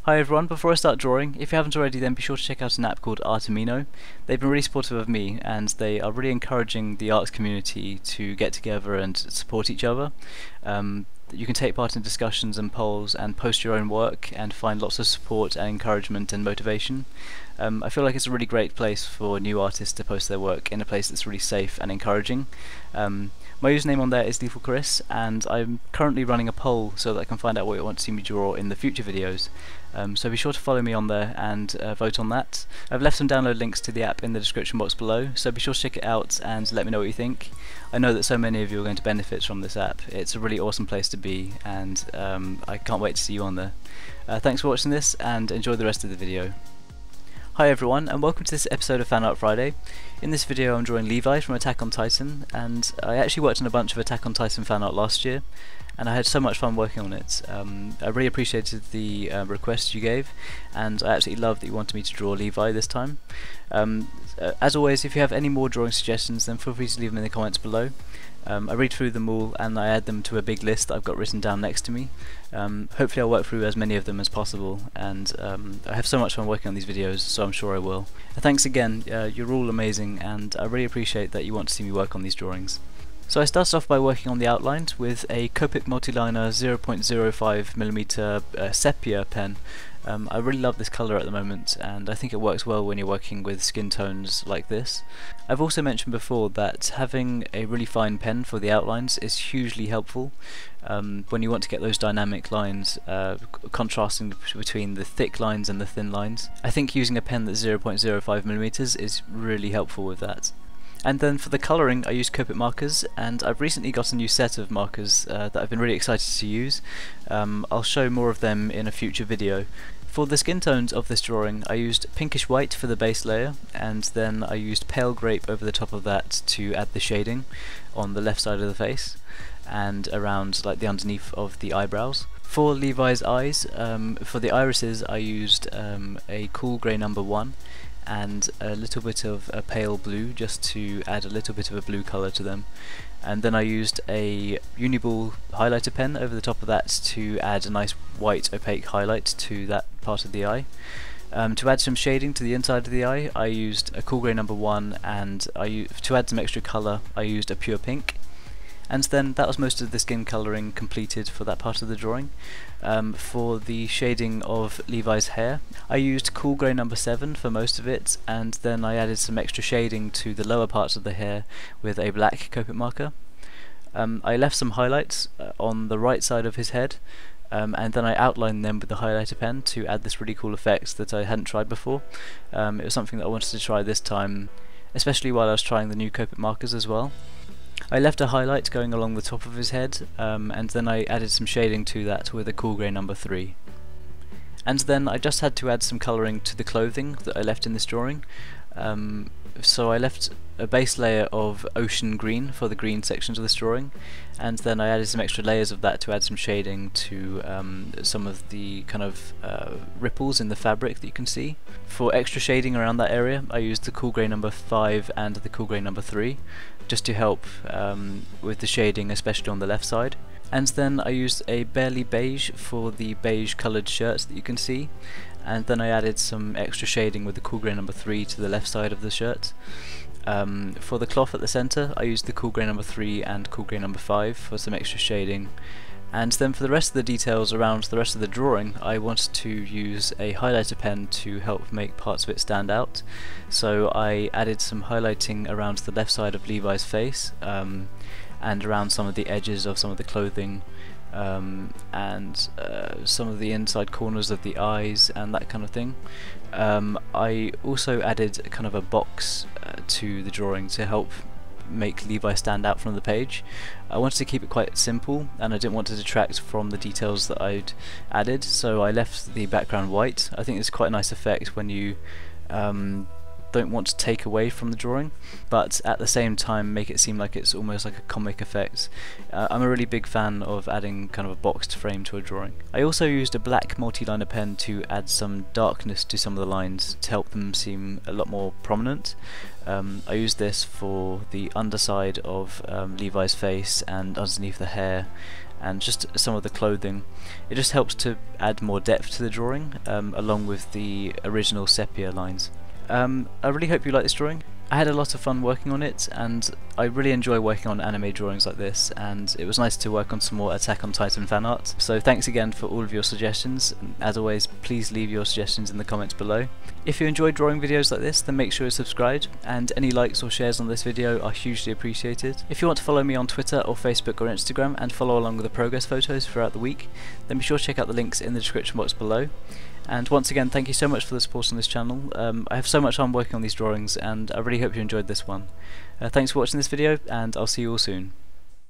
Hi everyone, before I start drawing, if you haven't already then be sure to check out an app called Artamino. They've been really supportive of me and they are really encouraging the arts community to get together and support each other. You can take part in discussions and polls and post your own work and find lots of support and encouragement and motivation. I feel like it's a really great place for new artists to post their work in a place that's really safe and encouraging. My username on there is LethalChris, and I'm currently running a poll so that I can find out what you want to see me draw in the future videos. So be sure to follow me on there and vote on that. I've left some download links to the app in the description box below, so be sure to check it out and let me know what you think. I know that so many of you are going to benefit from this app. It's a really awesome place to be, and I can't wait to see you on there. Thanks for watching this, and enjoy the rest of the video. Hi everyone, and welcome to this episode of Fan Art Friday. In this video I'm drawing Levi from Attack on Titan, and I actually worked on a bunch of Attack on Titan fan art last year, and I had so much fun working on it. I really appreciated the requests you gave, and I absolutely love that you wanted me to draw Levi this time. As always, if you have any more drawing suggestions, then feel free to leave them in the comments below. I read through them all and I add them to a big list that I've got written down next to me. Hopefully I'll work through as many of them as possible, and I have so much fun working on these videos, so I'm sure I will. Thanks again, you're all amazing, and I really appreciate that you want to see me work on these drawings. So I started off by working on the outlines with a Copic Multiliner 0.05mm sepia pen. I really love this colour at the moment, and I think it works well when you're working with skin tones like this. I've also mentioned before that having a really fine pen for the outlines is hugely helpful when you want to get those dynamic lines, contrasting between the thick lines and the thin lines. I think using a pen that's 0.05mm is really helpful with that. And then for the colouring I used Copic markers, and I've recently got a new set of markers that I've been really excited to use. I'll show more of them in a future video. For the skin tones of this drawing I used pinkish white for the base layer, and then I used pale grape over the top of that to add the shading on the left side of the face and around like the underneath of the eyebrows. For Levi's eyes, for the irises I used a cool grey number 1 and a little bit of a pale blue just to add a little bit of a blue colour to them, and then I used a Uniball highlighter pen over the top of that to add a nice white opaque highlight to that part of the eye. To add some shading to the inside of the eye I used a cool grey number 1, and to add some extra colour I used a pure pink. And then that was most of the skin colouring completed for that part of the drawing. For the shading of Levi's hair I used cool grey number 7 for most of it, and then I added some extra shading to the lower parts of the hair with a black Copic marker. I left some highlights on the right side of his head, and then I outlined them with the highlighter pen to add this really cool effect that I hadn't tried before. It was something that I wanted to try this time, especially while I was trying the new Copic markers as well. I left a highlight going along the top of his head, and then I added some shading to that with a cool grey number 3. And then I just had to add some colouring to the clothing that I left in this drawing. So I left a base layer of ocean green for the green sections of this drawing, and then I added some extra layers of that to add some shading to some of the kind of ripples in the fabric that you can see. For extra shading around that area I used the cool grey number 5 and the cool grey number 3 just to help with the shading, especially on the left side. And then I used a barely beige for the beige coloured shirts that you can see, and then I added some extra shading with the cool grey number 3 to the left side of the shirt. For the cloth at the centre I used the cool grey number 3 and cool grey number 5 for some extra shading. And then for the rest of the details around the rest of the drawing I wanted to use a highlighter pen to help make parts of it stand out. So I added some highlighting around the left side of Levi's face, and around some of the edges of some of the clothing, and some of the inside corners of the eyes and that kind of thing. I also added kind of a box to the drawing to help make Levi stand out from the page. I wanted to keep it quite simple, and I didn't want to detract from the details that I'd added, so I left the background white. I think it's quite a nice effect when you don't want to take away from the drawing, but at the same time make it seem like it's almost like a comic effect. I'm a really big fan of adding kind of a boxed frame to a drawing. I also used a black multiliner pen to add some darkness to some of the lines to help them seem a lot more prominent. I used this for the underside of Levi's face and underneath the hair, and just some of the clothing. It just helps to add more depth to the drawing, along with the original sepia lines. I really hope you like this drawing. I had a lot of fun working on it, and I really enjoy working on anime drawings like this, and it was nice to work on some more Attack on Titan fan art. So thanks again for all of your suggestions, and as always, please leave your suggestions in the comments below. If you enjoy drawing videos like this, then make sure you're subscribed, and any likes or shares on this video are hugely appreciated. If you want to follow me on Twitter or Facebook or Instagram and follow along with the progress photos throughout the week, then be sure to check out the links in the description box below. And once again, thank you so much for the support on this channel. I have so much fun working on these drawings, and I really hope you enjoyed this one. Thanks for watching this video, and I'll see you all soon.